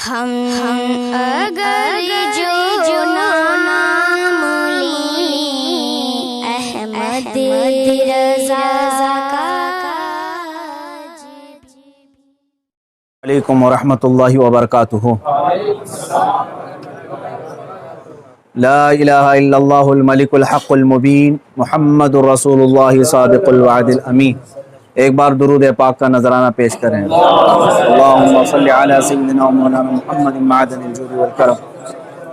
ہم اگر جو نام لیں احمد رضا کا علیکم ورحمۃ اللہ وبرکاتہ۔ لا الہ الا اللہ الملک الحق المبین محمد الرسول اللہ صادق الوعد الامین۔ ایک بار درود پاک کا نذرانہ پیش کریں۔ اللہم صلی علی سیدنا مولانا محمد معدن الجود والکرم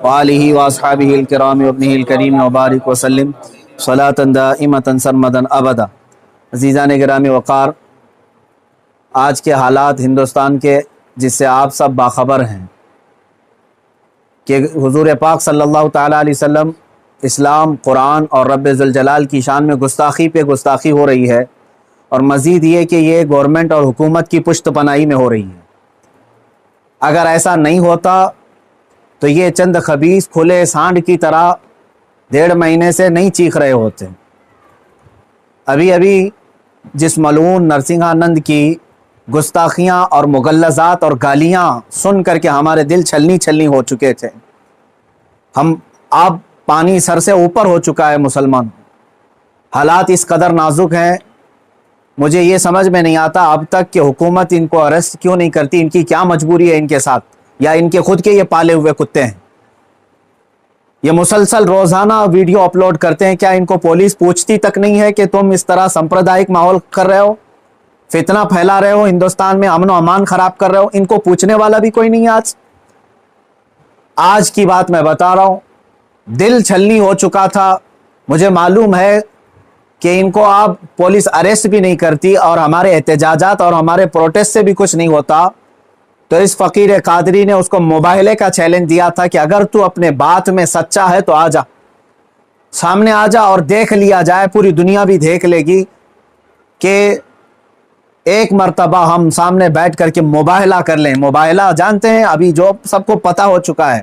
وآلہ واصحابہ الکرام وابنہ الکریم وبارک وسلم صلاۃ دائمۃ سرمدا ابدا۔ عزیزان گرامی وقار، آج کے حالات ہندوستان کے جس سے آپ سب باخبر ہیں کہ حضور پاک صلی اللہ تعالیٰ علیہ وسلم، اسلام، قرآن اور رب ذوالجلال کی شان میں گستاخی پہ گستاخی ہو رہی ہے، اور مزید یہ کہ یہ گورنمنٹ اور حکومت کی پشت پناہی میں ہو رہی ہے۔ اگر ایسا نہیں ہوتا تو یہ چند خبیث کھلے سانڈ کی طرح 1.5 مہینے سے نہیں چیخ رہے ہوتے۔ ابھی جس ملعون نرسنگھانند کی گستاخیاں اور مغلظات اور گالیاں سن کر کے ہمارے دل چھلنی ہو چکے تھے، اب پانی سر سے اوپر ہو چکا ہے مسلمان۔ حالات اس قدر نازک ہیں، مجھے یہ سمجھ میں نہیں آتا اب تک کہ حکومت ان کو اریسٹ کیوں نہیں کرتی۔ ان کی کیا مجبوری ہے ان کے ساتھ، یا ان کے خود کے یہ پالے ہوئے کتے ہیں؟ یہ مسلسل روزانہ ویڈیو اپلوڈ کرتے ہیں، کیا ان کو پولیس پوچھتی تک نہیں ہے کہ تم اس طرح سمپردائک ماحول کر رہے ہو، فتنہ پھیلا رہے ہو، ہندوستان میں امن و امان خراب کر رہے ہو؟ ان کو پوچھنے والا بھی کوئی نہیں ہے۔ آج کی بات میں بتا رہا ہوں، دل چھلنی ہو چکا تھا۔ مجھے معلوم ہے کہ ان کو اب پولیس اریسٹ بھی نہیں کرتی اور ہمارے احتجاجات اور ہمارے پروٹیسٹ سے بھی کچھ نہیں ہوتا، تو اس فقیر قادری نے اس کو مباہلے کا چیلنج دیا تھا کہ اگر تو اپنے بات میں سچا ہے تو آ جا، سامنے آ جا اور دیکھ لیا جائے، پوری دنیا بھی دیکھ لے گی کہ ایک مرتبہ ہم سامنے بیٹھ کر کے مباہلہ کر لیں۔ مباہلہ جانتے ہیں، ابھی جو سب کو پتہ ہو چکا ہے،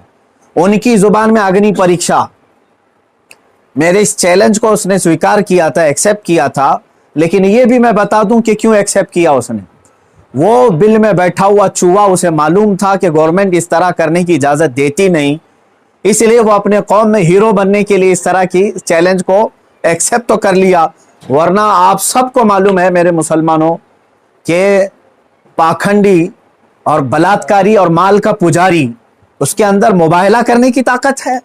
ان کی زبان میں اگنی پریکشا۔ میرے اس چیلنج کو اس نے سویکار کیا تھا، ایکسیپٹ کیا تھا، لیکن یہ بھی میں بتا دوں کہ کیوں ایکسیپٹ کیا اس نے۔ وہ بل میں بیٹھا ہوا چوہا، اسے معلوم تھا کہ گورنمنٹ اس طرح کرنے کی اجازت دیتی نہیں، اس لیے وہ اپنے قوم میں ہیرو بننے کے لیے اس طرح کی چیلنج کو ایکسیپٹ تو کر لیا۔ ورنہ آپ سب کو معلوم ہے میرے مسلمانوں کہ پاکھنڈی اور بلاتکاری اور مال کا پجاری، اس کے اندر مباہلہ کرنے کی طاقت ہے،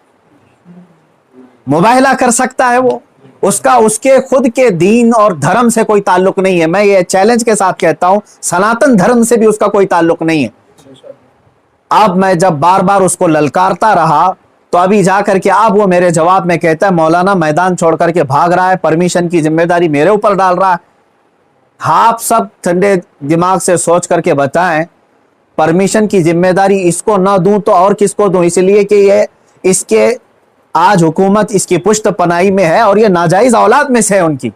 مباہلہ کر سکتا ہے وہ۔ اس کے خود کے دین اور دھرم سے کوئی تعلق نہیں ہے۔ میں یہ چیلنج کے ساتھ کہتا ہوں، سناتن دھرم سے بھی اس کا کوئی تعلق نہیں ہے۔ اب میں جب بار بار اس کو للکارتا رہا تو ابھی جا کر کے اب وہ میرے جواب میں کہتا ہے مولانا میدان چھوڑ کر کے بھاگ رہا ہے، پرمیشن کی ذمہ داری میرے اوپر ڈال رہا ہے۔ آپ سب ٹھنڈے دماغ سے سوچ کر کے بتائیں، پرمیشن کی ذمہ داری اس کو نہ دوں تو اور کس کو دوں؟ اس لیے کہ یہ اس کے آج حکومت اس کی پشت پناہی میں ہے اور یہ ناجائز اولاد میں سے ہے ان کی۔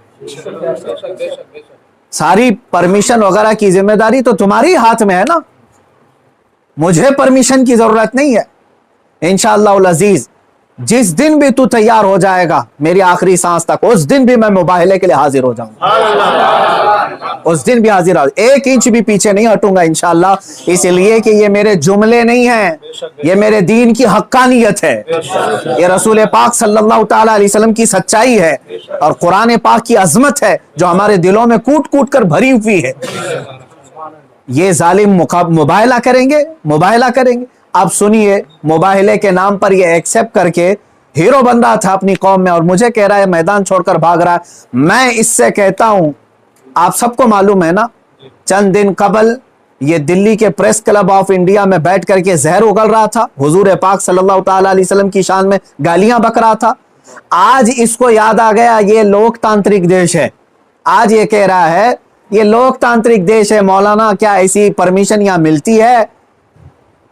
ساری پرمیشن وغیرہ کی ذمہ داری تو تمہاری ہاتھ میں ہے نا، مجھے پرمیشن کی ضرورت نہیں ہے۔ انشاءاللہ العزیز جس دن بھی تو تیار ہو جائے گا میری آخری سانس تک، اس دن بھی میں مباہلے کے لیے حاضر ہو جاؤں گا، اس دن بھی حاضر ہوں، 1 انچ بھی پیچھے نہیں ہٹوں گا انشاءاللہ۔ اس لیے کہ یہ میرے جملے نہیں ہیں، یہ میرے دین کی حقانیت ہے، یہ رسول پاک صلی اللہ تعالیٰ علیہ وسلم کی سچائی ہے، اور قرآن پاک کی عظمت ہے جو ہمارے دلوں میں کوٹ کوٹ کر بھری ہوئی ہے۔ یہ ظالم مباہلہ کریں گے۔ اب سنیے، مباہلے کے نام پر یہ ایکسیپٹ کر کے ہیرو بن رہا تھا اپنی قوم میں، اور مجھے کہہ رہا ہے میدان چھوڑ کر بھاگ رہا ہے۔ میں اس سے کہتا ہوں، آپ سب کو معلوم ہے نا، چند دن قبل یہ دلی کے پریس کلب آف انڈیا میں بیٹھ کر کے زہر اگل رہا تھا، حضور پاک صلی اللہ تعالیٰ علیہ وسلم کی شان میں گالیاں بک رہا تھا۔ آج اس کو یاد آ گیا یہ لوک تانترک دیش ہے، آج یہ کہہ رہا ہے یہ لوک تانترک دیش ہے، مولانا کیا ایسی پرمیشن یہاں ملتی ہے؟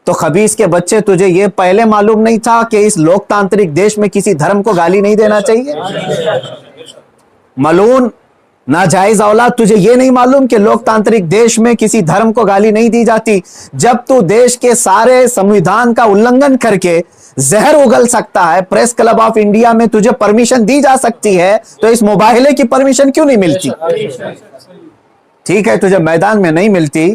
تو خبیث کے بچے، تجھے یہ پہلے معلوم نہیں تھا کہ اس لوک تانترک دیش میں کسی دھرم کو گالی نہیں دینا چاہیے؟ ملعون ناجائز اولاد، تجھے یہ نہیں معلوم کہ لوک تانترک دیش میں کسی دھرم کو گالی نہیں دی جاتی؟ جب تو دیش کے سارے سمویدھان کا النگھن کر کے زہر اگل سکتا ہے، پریس کلب آف انڈیا میں تجھے پرمیشن دی جا سکتی ہے، تو اس مباہلے کی پرمیشن کیوں نہیں ملتی؟ ٹھیک ہے، تجھے میدان میں نہیں ملتی،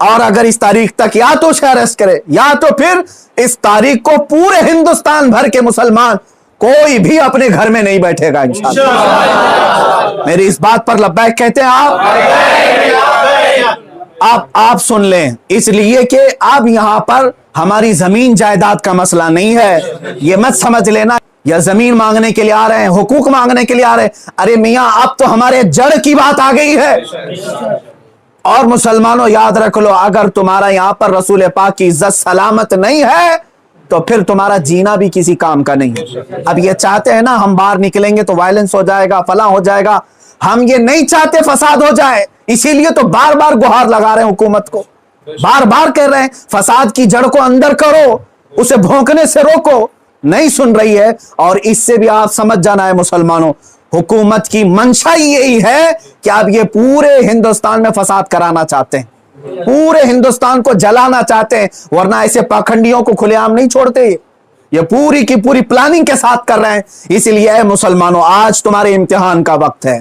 اور اگر اس تاریخ تک یا تو اسے اریسٹ کرے یا تو پھر اس تاریخ کو پورے ہندوستان بھر کے مسلمان کوئی بھی اپنے گھر میں نہیں بیٹھے گا انشاءاللہ۔ میری اس بات پر لبیک کہتے ہیں آپ سن لیں، اس لیے کہ اب یہاں پر ہماری زمین جائیداد کا مسئلہ نہیں ہے، یہ مت سمجھ لینا یا زمین مانگنے کے لیے آ رہے ہیں، حقوق مانگنے کے لیے آ رہے ہیں۔ ارے میاں اب تو ہمارے جڑ کی بات آ گئی ہے۔ اور مسلمانوں یاد رکھ لو، اگر تمہارا یہاں پر رسول پاک کی عزت سلامت نہیں ہے تو پھر تمہارا جینا بھی کسی کام کا نہیں ہے۔ اب یہ چاہتے ہیں نا ہم باہر نکلیں گے تو وائلنس ہو جائے گا، فلاں ہو جائے گا، ہم یہ نہیں چاہتے فساد ہو جائے، اسی لیے تو بار بار گہار لگا رہے ہیں حکومت کو، بار بار کہہ رہے ہیں فساد کی جڑ کو اندر کرو، اسے بھونکنے سے روکو، نہیں سن رہی ہے۔ اور اس سے بھی آپ سمجھ جانا ہے مسلمانوں، حکومت کی منشا یہی ہے کہ آپ یہ پورے ہندوستان میں فساد کرانا چاہتے ہیں، پورے ہندوستان کو جلانا چاہتے ہیں، ورنہ ایسے پاکھنڈیوں کو کھلے عام نہیں چھوڑتے، یہ پوری کی پوری پلاننگ کے ساتھ کر رہے ہیں۔ اس لیے اے مسلمانوں، آج تمہارے امتحان کا وقت ہے،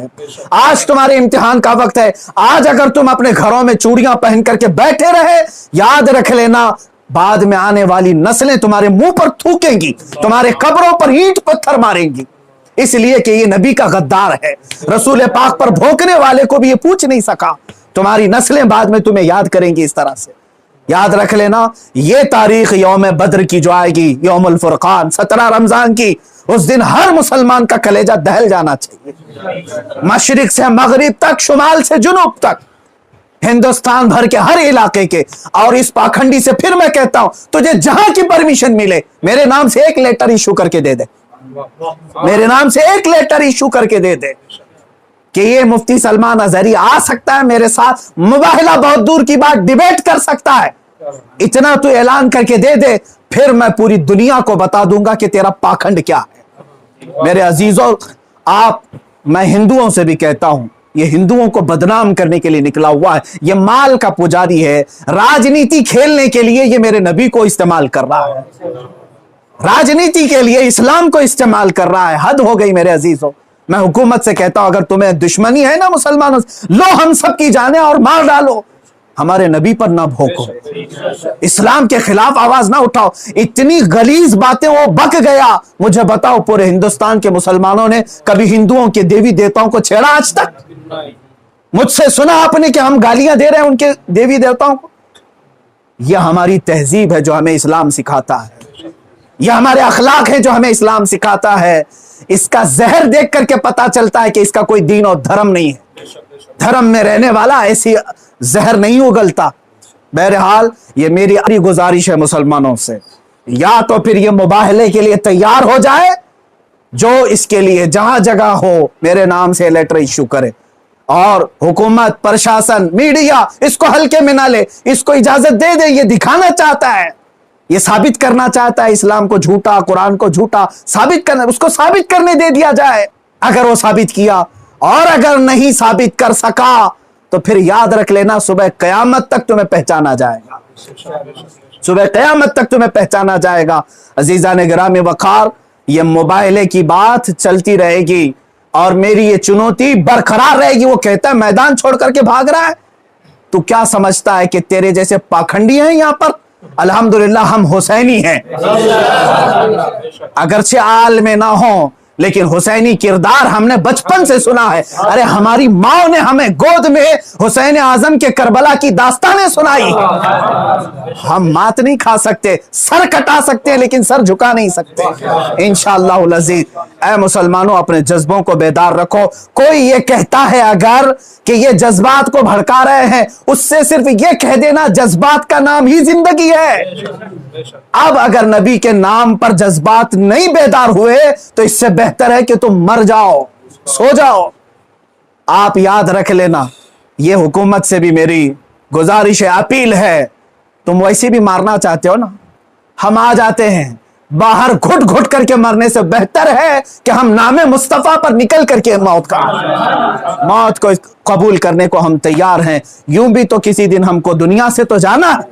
آج تمہارے امتحان کا وقت ہے۔ آج اگر تم اپنے گھروں میں چوڑیاں پہن کر کے بیٹھے رہے، یاد رکھ لینا بعد میں آنے والی نسلیں تمہارے منہ پر تھوکیں گی، تمہارے قبروں پر اینٹ پتھر ماریں گی، اس لیے کہ یہ نبی کا غدار ہے، رسول پاک پر بھونکنے والے کو بھی یہ پوچھ نہیں سکا۔ تمہاری نسلیں بعد میں تمہیں یاد کریں گی اس طرح سے۔ یاد رکھ لینا یہ تاریخ یوم بدر کی جو آئے گی، یوم الفرقان 17 رمضان کی، اس دن ہر مسلمان کا کلیجہ دہل جانا چاہیے، مشرق سے مغرب تک، شمال سے جنوب تک، ہندوستان بھر کے ہر علاقے کے۔ اور اس پاکھنڈی سے پھر میں کہتا ہوں، تجھے جہاں کی پرمیشن ملے میرے نام سے ایک لیٹر ایشو کر کے دے دے، میرے نام سے ایک لیٹر ایشو کر کے دے دے کہ یہ مفتی سلمان اظہری آ سکتا ہے میرے ساتھ مباہلہ، بہت دور کی بات، ڈیبیٹ کر سکتا ہے، اتنا تو اعلان کر کے دے دے، پھر میں پوری دنیا کو بتا دوں گا کہ تیرا پاکھنڈ کیا ہے۔ میرے عزیزوں، میں ہندوؤں سے بھی کہتا ہوں، یہ ہندوؤں کو بدنام کرنے کے لیے نکلا ہوا ہے، یہ مال کا پجاری ہے، راجنیتی کھیلنے کے لیے یہ میرے نبی کو استعمال کر رہا ہے، راجنیتی کے لیے اسلام کو استعمال کر رہا ہے۔ حد ہو گئی میرے عزیزوں۔ میں حکومت سے کہتا ہوں اگر تمہیں دشمنی ہے نا مسلمانوں سے، لو ہم سب کی جانیں اور مار ڈالو، ہمارے نبی پر نہ بھوکو، اسلام کے خلاف آواز نہ اٹھاؤ۔ اتنی غلیظ باتیں وہ بک گیا، مجھے بتاؤ پورے ہندوستان کے مسلمانوں نے کبھی ہندوؤں کے دیوی دیوتاؤں کو چھیڑا آج تک؟ مجھ سے سنا آپ نے کہ ہم گالیاں دے رہے ہیں ان کے دیوی دیوتاؤں کو؟ یہ ہماری تہذیب ہے جو ہمیں اسلام سکھاتا ہے، یہ ہمارے اخلاق ہے جو ہمیں اسلام سکھاتا ہے۔ اس کا زہر دیکھ کر کے پتا چلتا ہے کہ اس کا کوئی دین اور دھرم نہیں ہے، دھرم میں رہنے والا ایسی زہر نہیں اگلتا۔ بہرحال یہ میری گزارش ہے مسلمانوں سے، یا تو پھر یہ مباہلے کے لیے تیار ہو جائے، جو اس کے لیے جہاں جگہ ہو میرے نام سے لیٹر ایشو کرے، اور حکومت، پرشاسن، میڈیا اس کو ہلکے میں نہ لے، اس کو اجازت دے دے۔ یہ دکھانا چاہتا ہے، یہ ثابت کرنا چاہتا ہے اسلام کو جھوٹا، قرآن کو جھوٹا ثابت کرنا، اس کو ثابت کرنے دے دیا جائے۔ اگر وہ ثابت کیا اور اگر نہیں ثابت کر سکا تو پھر یاد رکھ لینا صبح قیامت تک تمہیں پہچانا جائے گا، صبح قیامت تک تمہیں پہچانا جائے گا۔ عزیزان گرامی وقار، یہ مباہلے کی بات چلتی رہے گی اور میری یہ چنوتی برقرار رہے گی۔ وہ کہتا ہے میدان چھوڑ کر کے بھاگ رہا ہے، تو کیا سمجھتا ہے کہ تیرے جیسے پاکھنڈی ہیں یہاں پر؟ الحمدللہ ہم حسینی ہیں، اگرچہ آل میں نہ ہوں لیکن حسینی کردار ہم نے بچپن سے سنا ہے۔ ارے ہماری ماں نے ہمیں گود میں حسین اعظم کے کربلا کی داستانیں سنائی۔ ہم مات نہیں کھا سکتے، سر کٹا سکتے ہیں لیکن سر جھکا نہیں سکتے انشاءاللہ العزیز۔ اے مسلمانوں، اپنے جذبوں کو بیدار رکھو۔ کوئی یہ کہتا ہے اگر کہ یہ جذبات کو بھڑکا رہے ہیں، اس سے صرف یہ کہہ دینا جذبات کا نام ہی زندگی ہے۔ اب اگر نبی کے نام پر جذبات نہیں بیدار ہوئے تو اس سے بہتر ہے کہ تم مر جاؤ، سو جاؤ۔ آپ یاد رکھ لینا، یہ حکومت سے بھی میری گزارش ہے، اپیل ہے، تم ویسے بھی مارنا چاہتے ہو نا، ہم آ جاتے ہیں، باہر گھٹ گھٹ کر کے مرنے سے بہتر ہے کہ ہم نام مصطفیٰ پر نکل کر کے موت کو قبول کرنے کو ہم تیار ہیں۔ یوں بھی تو کسی دن ہم کو دنیا سے تو جانا ہے۔